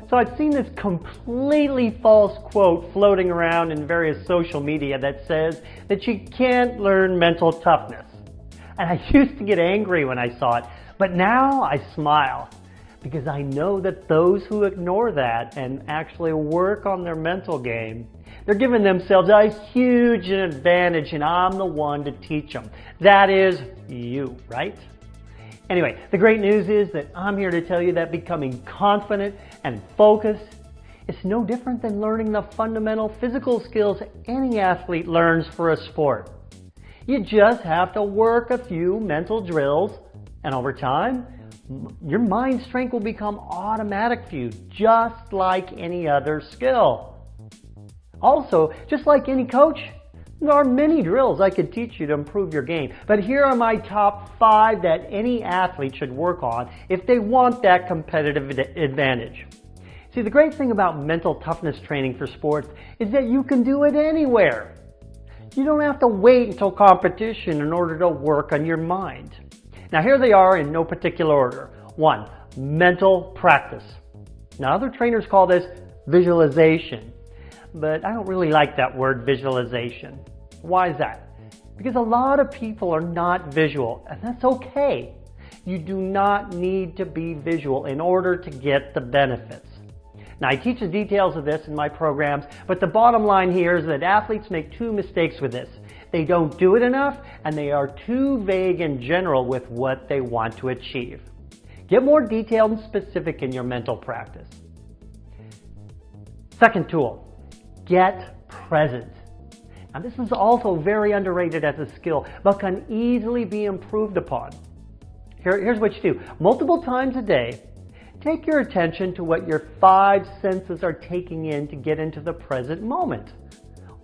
So I've seen this completely false quote floating around in various social media that says that you can't learn mental toughness. And I used to get angry when I saw it, but now I smile because I know that those who ignore that and actually work on their mental game, they're giving themselves a huge advantage, and I'm the one to teach them. That is you, right? Anyway, the great news is that I'm here to tell you that becoming confident and focused is no different than learning the fundamental physical skills any athlete learns for a sport. You just have to work a few mental drills, and over time, your mind strength will become automatic for you, just like any other skill. Also, just like any coach, there are many drills I could teach you to improve your game, but here are my top 5 that any athlete should work on if they want that competitive advantage. See, the great thing about mental toughness training for sports is that you can do it anywhere. You don't have to wait until competition in order to work on your mind. Now here they are in no particular order. 1, mental practice. Now other trainers call this visualization. But I don't really like that word visualization. Why is that? Because a lot of people are not visual, and that's okay. You do not need to be visual in order to get the benefits. Now I teach the details of this in my programs, but the bottom line here is that athletes make 2 mistakes with this. They don't do it enough, and they are too vague in general with what they want to achieve. Get more detailed and specific in your mental practice. Second tool. Get present. Now this is also very underrated as a skill, but can easily be improved upon. Here's what you do. Multiple times a day, take your attention to what your 5 senses are taking in to get into the present moment.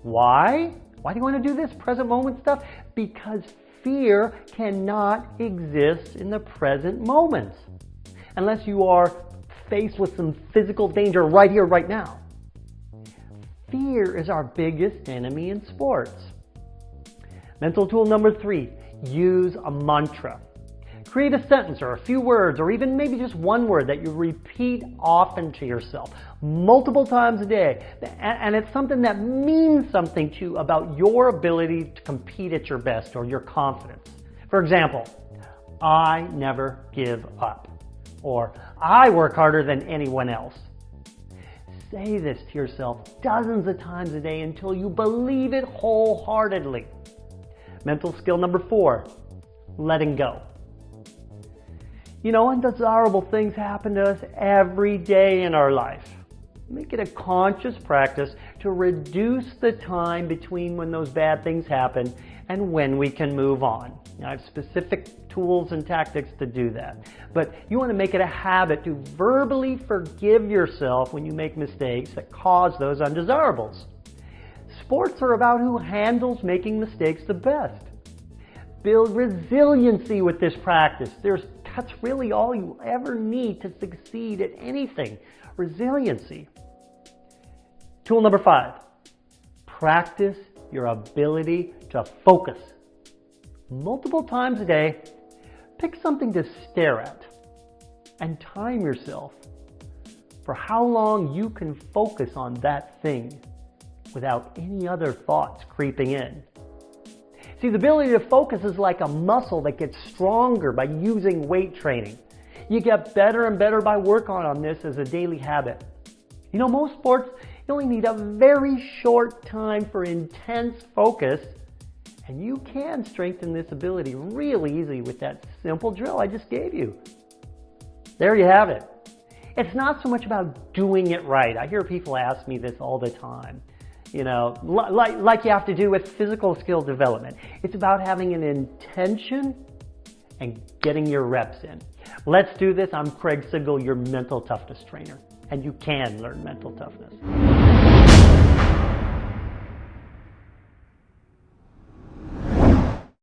Why? Why do you want to do this present moment stuff? Because fear cannot exist in the present moment unless you are faced with some physical danger right here, right now. Fear is our biggest enemy in sports. Mental tool number 3, use a mantra. Create a sentence or a few words or even maybe just one word that you repeat often to yourself multiple times a day. And it's something that means something to you about your ability to compete at your best or your confidence. For example, I never give up, or I work harder than anyone else. Say this to yourself dozens of times a day until you believe it wholeheartedly. Mental skill number 4, letting go. You know, undesirable things happen to us every day in our life. Make it a conscious practice to reduce the time between when those bad things happen and when we can move on. Now, I have specific tools and tactics to do that. But you want to make it a habit to verbally forgive yourself when you make mistakes that cause those undesirables. Sports are about who handles making mistakes the best. Build resiliency with this practice. That's really all you ever need to succeed at anything. Resiliency. Tool number 5. Practice your ability to focus. Multiple times a day, pick something to stare at and time yourself for how long you can focus on that thing without any other thoughts creeping in. See, the ability to focus is like a muscle that gets stronger by using weight training. You get better and better by working on this as a daily habit. You know, most sports, you only need a very short time for intense focus, and you can strengthen this ability really easily with that simple drill I just gave you. There you have it. It's not so much about doing it right. I hear people ask me this all the time. You know, like you have to do with physical skill development. It's about having an intention and getting your reps in. Let's do this. I'm Craig Sigl, your mental toughness trainer, and you can learn mental toughness.